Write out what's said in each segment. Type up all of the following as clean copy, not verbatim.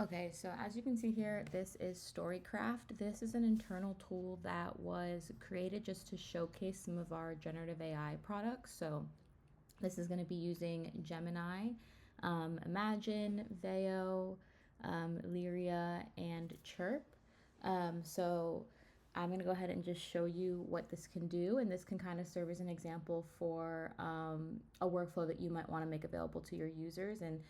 Okay, so as you can see here, this is Storycraft. This is an internal tool that was created just to showcase some of our generative AI products. So this is going to be using Gemini, Imagine, Veo, Lyria, and Chirp. So I'm going to go ahead and just show you what this can do, and this can kind of serve as an example for a workflow that you might want to make available to your users. And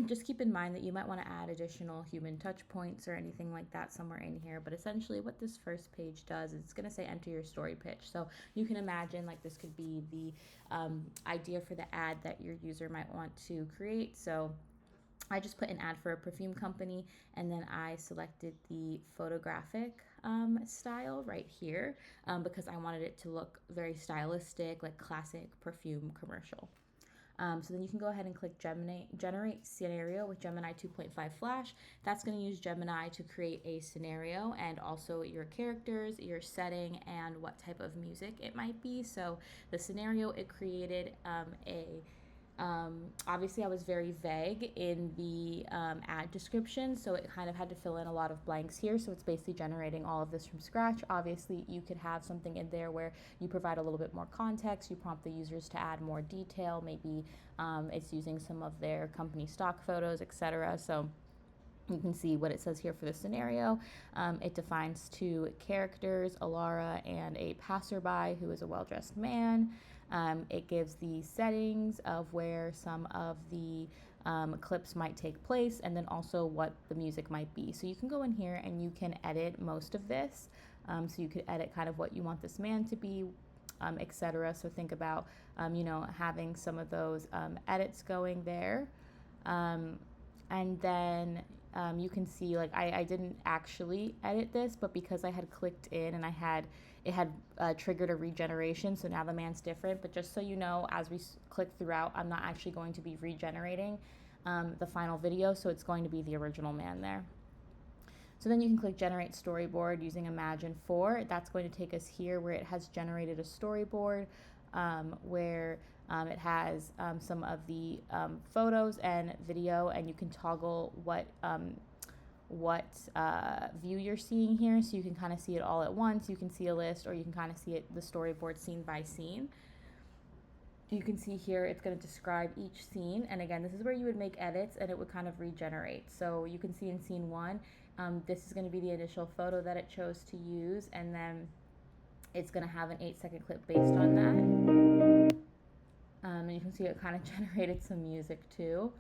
just keep in mind that you might want to add additional human touch points or anything like that somewhere in here. But essentially, what this first page does is it's going to say enter your story pitch. So you can imagine like this could be the idea for the ad that your user might want to create. So I just put an ad for a perfume company, and then I selected the photographic style right here because I wanted it to look very stylistic, like classic perfume commercial. So then you can go ahead and click generate scenario with Gemini 2.5 Flash. That's going to use Gemini to create a scenario and also your characters, your setting, and what type of music it might be. So the scenario it created obviously, I was very vague in the ad description, so it kind of had to fill in a lot of blanks here. So it's basically generating all of this from scratch. Obviously, you could have something in there where you provide a little bit more context, you prompt the users to add more detail. Maybe it's using some of their company stock photos, etc. So you can see what it says here for the scenario. It defines two characters, Alara and a passerby who is a well-dressed man. It gives the settings of where some of the clips might take place, and then also what the music might be. So you can go in here and you can edit most of this. So you could edit kind of what you want this man to be, etc. So think about, having some of those edits going there. And then you can see like I didn't actually edit this, but because I had clicked in and it had triggered a regeneration, so now the man's different. But just so you know, as we click throughout, I'm not actually going to be regenerating the final video, so it's going to be the original man there. So then you can click generate storyboard using Imagine 4. That's going to take us here where it has generated a storyboard where it has some of the photos and video, and you can toggle what view you're seeing here, so you can kind of see it all at once. You can see a list, or you can kind of see it the storyboard scene by scene. You can see here it's going to describe each scene, and again, this is where you would make edits and it would kind of regenerate. So you can see in scene 1, this is going to be the initial photo that it chose to use, and then it's going to have an 8-second clip based on that. And you can see it kind of generated some music too.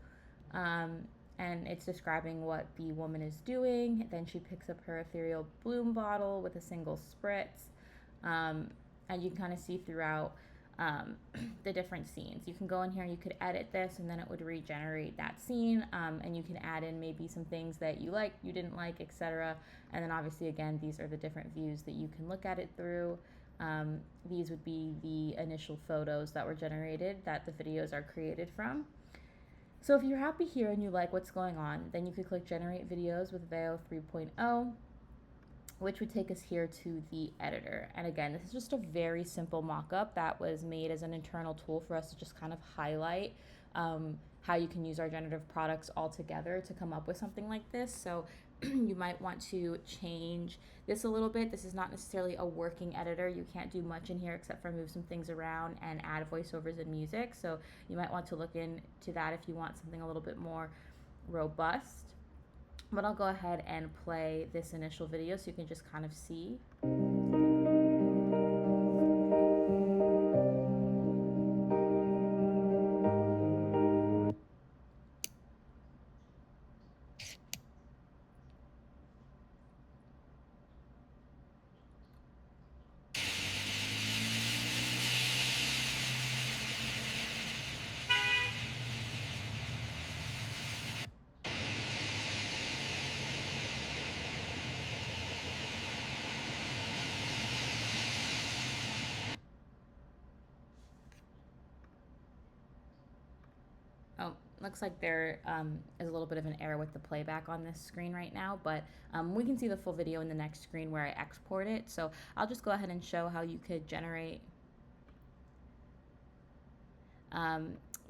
And it's describing what the woman is doing. Then she picks up her ethereal bloom bottle with a single spritz. And you can kind of see throughout the different scenes. You can go in here and you could edit this, and then it would regenerate that scene, and you can add in maybe some things that you like, you didn't like, etc. And then obviously, again, these are the different views that you can look at it through. These would be the initial photos that were generated that the videos are created from. So if you're happy here and you like what's going on, then you could click generate videos with Veo 3.0, which would take us here to the editor. And again, this is just a very simple mock-up that was made as an internal tool for us to just kind of highlight how you can use our generative products all together to come up with something like this. So you might want to change this a little bit. This is not necessarily a working editor. You can't do much in here except for move some things around and add voiceovers and music. So you might want to look into that if you want something a little bit more robust. But I'll go ahead and play this initial video so you can just kind of see. Oh, looks like there is a little bit of an error with the playback on this screen right now, but we can see the full video in the next screen where I export it. So I'll just go ahead and show how you could generate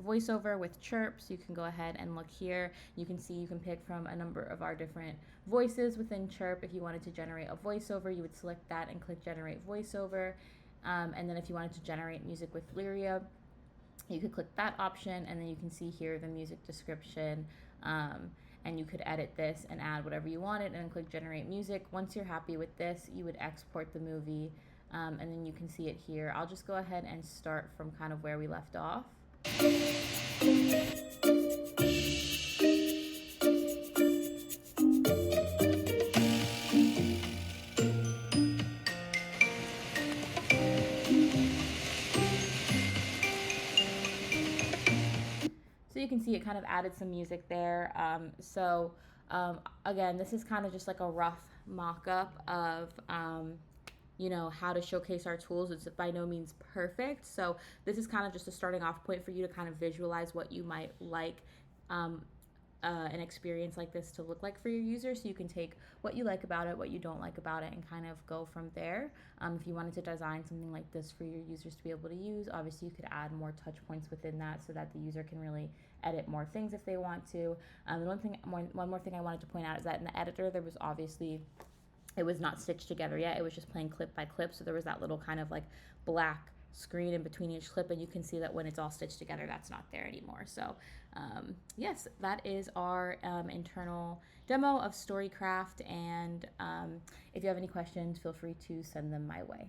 voiceover with chirps. You can go ahead and look here. You can see you can pick from a number of our different voices within Chirp. If you wanted to generate a voiceover, you would select that and click generate voiceover. And then if you wanted to generate music with Lyria, you could click that option, and then you can see here the music description. And you could edit this and add whatever you wanted and click generate music. Once you're happy with this, you would export the movie, and then you can see it here. I'll just go ahead and start from kind of where we left off. So you can see it kind of added some music there. Again, this is kind of just like a rough mock-up of how to showcase our tools. It's by no means perfect. So this is kind of just a starting off point for you to kind of visualize what you might like an experience like this to look like for your users. So you can take what you like about it, what you don't like about it, and kind of go from there. If you wanted to design something like this for your users to be able to use, obviously you could add more touch points within that so that the user can really edit more things if they want to. One more thing I wanted to point out is that in the editor, there was obviously, it was not stitched together yet. It was just playing clip by clip. So there was that little kind of like black screen in between each clip, and you can see that when it's all stitched together, that's not there anymore. So yes, that is our internal demo of Storycraft, and if you have any questions, feel free to send them my way.